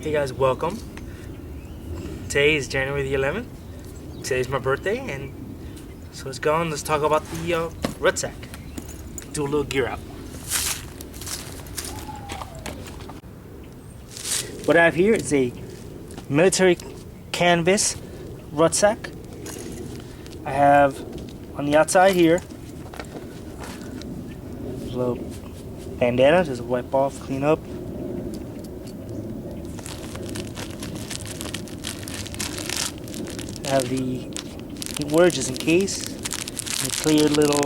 Hey guys, welcome. Today is January the 11th. Today's my birthday, and so let's go and let's talk about the rucksack. Do a little gear out. What I have here is a military canvas rucksack. I have on the outside here a little bandana, just wipe off, clean up. I have the word just in case. A clear little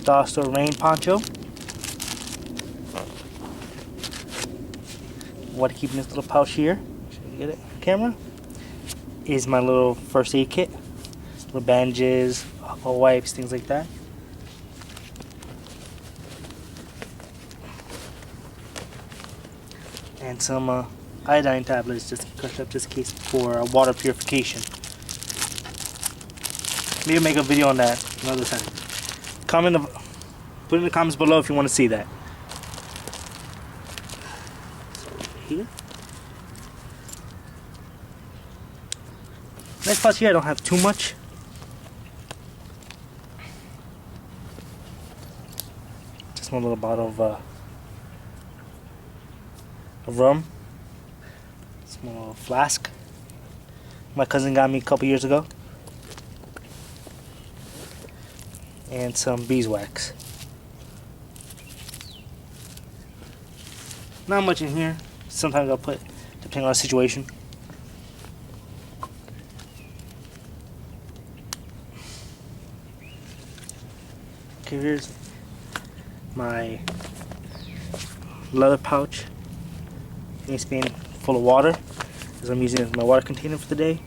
dollar store rain poncho. What I keep in this little pouch here, should you get it on camera, is my little first aid kit. Little bandages, alcohol wipes, things like that. And some iodine tablets just crushed up just in case for water purification. Maybe make a video on that another time. Put in the comments below if you want to see that. So here. Next pouch here, I don't have too much. Just one little bottle of rum. Small flask. My cousin got me a couple years ago. And some beeswax. Not much in here. Sometimes I'll put, depending on the situation. Okay, here's my leather pouch. It's being full of water, as I'm using it as my water container for the day.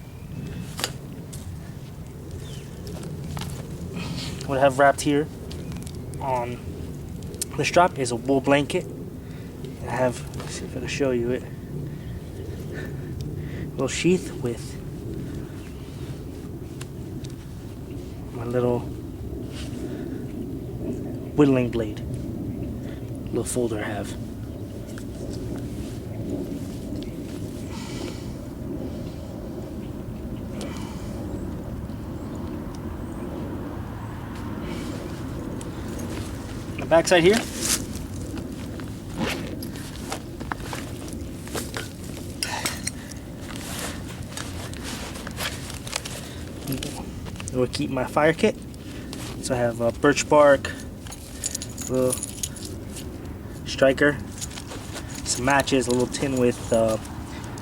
What I have wrapped here on the strap is a wool blanket. I have, let's see if I can show you it, a little sheath with my little whittling blade, little folder I have. The backside here, it will keep my fire kit. So I have a birch bark, a little striker, some matches, a little tin with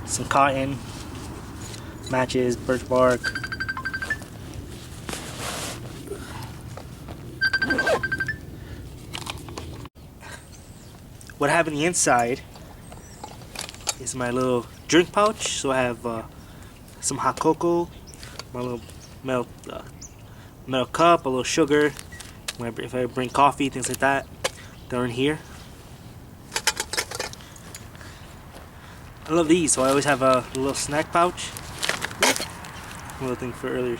some cotton, matches, birch bark. What I have in the inside is my little drink pouch. So I have some hot cocoa, my little metal cup, a little sugar. If I bring coffee, things like that, they're in here. I love these, so I always have a little snack pouch. A little thing for earlier,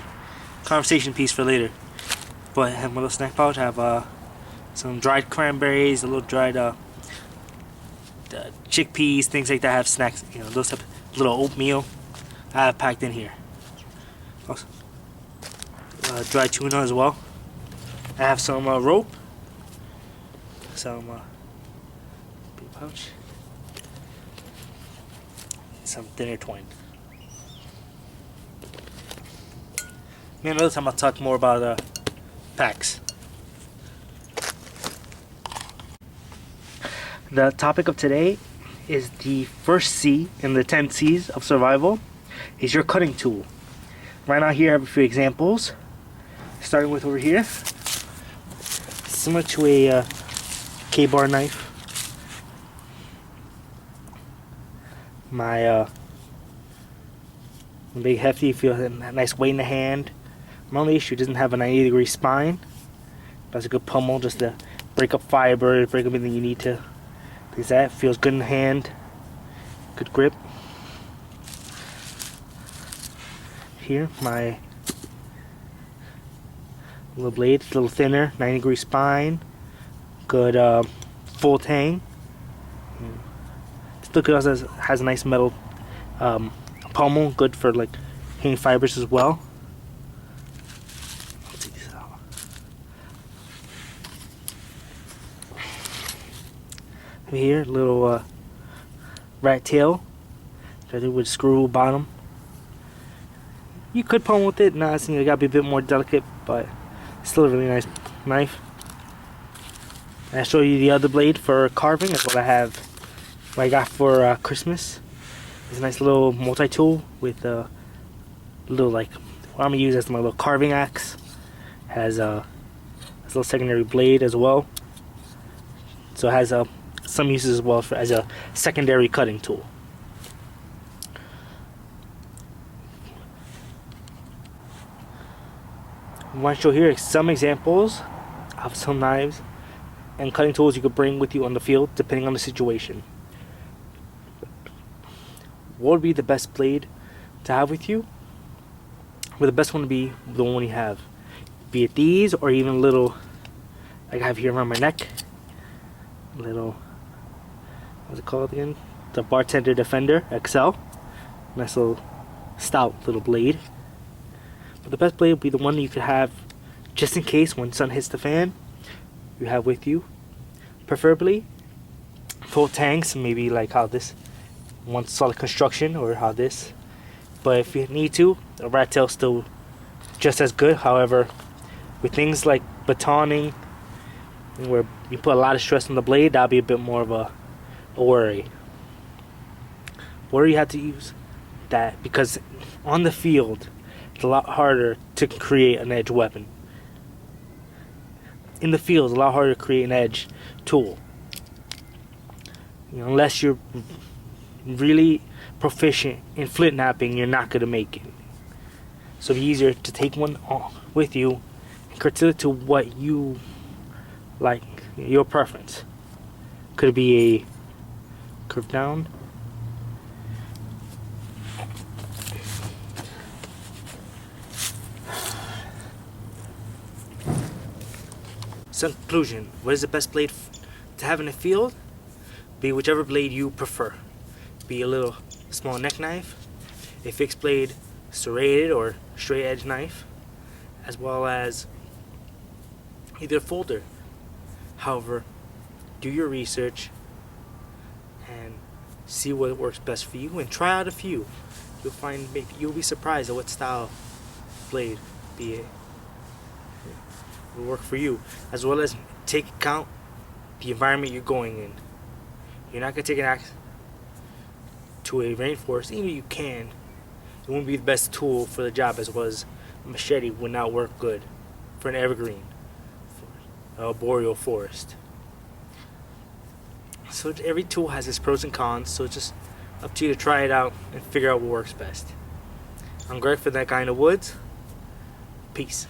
conversation piece for later. But I have my little snack pouch. I have some dried cranberries, a little dried chickpeas, things like that. I have snacks, you know, those type of little oatmeal I have packed in here. Also, dried tuna as well. I have some rope, some big pouch, some thinner twine. Maybe another time I'll talk more about packs. The topic of today is the first C in the 10 C's of survival is your cutting tool. Right now here I have a few examples. Starting with over here. Similar to a K-bar knife. My big hefty, feel a nice weight in the hand. My only issue, it doesn't have a 90-degree spine. That's a good pummel just to break up fiber, break up anything you need to. Because that feels good in the hand, good grip. Here, my little blade, it's a little thinner, 90-degree spine, good full tang. Look, it also has a nice metal pommel, good for like hanging fibers as well. Let's take this out. Here, little rat tail, that it would screw bottom. You could pommel with it. Nah, I think it gotta be a bit more delicate, but still a really nice knife. And I'll show you the other blade for carving. That's what I got for Christmas. It's a nice little multi-tool with a little, like, what I'm gonna use as my little carving axe. Has a little secondary blade as well. So it has some uses as well as a secondary cutting tool. I want to show here some examples of some knives and cutting tools you could bring with you on the field depending on the situation. What would be the best blade to have with you? Well, the best one would be the one you have. Be it these or even little, like I have here around my neck. Little, what's it called again? The Bartender Defender XL. Nice little stout little blade. But the best blade would be the one you could have just in case when sun hits the fan, you have with you. Preferably full tanks, maybe like how this one solid construction or how this. But if you need to, a rat tail still just as good. However, with things like batoning, where you put a lot of stress on the blade, that'll be a bit more of a worry. Where you have to use that, because on the field it's a lot harder to create an edge weapon. In the field, it's a lot harder to create an edge tool. Unless you're really proficient in flint knapping, you're not gonna make it. So it'd be easier to take one with you and curtail it to what you like, your preference. Could it be a curve down? So in conclusion, what is the best blade to have in the field? Be whichever blade you prefer. Be a little small neck knife, a fixed blade serrated or straight edge knife, as well as either a folder. However, do your research and see what works best for you and try out a few. You'll find, maybe you'll be surprised at what style blade be it will work for you, as well as take account the environment you're going in. You're not going to take an axe to a rainforest, even if you can. It won't be the best tool for the job, as well as a machete would not work good for an evergreen, for a boreal forest. So every tool has its pros and cons, so it's just up to you to try it out and figure out what works best. I'm Greg for That Guy in the Woods. Peace.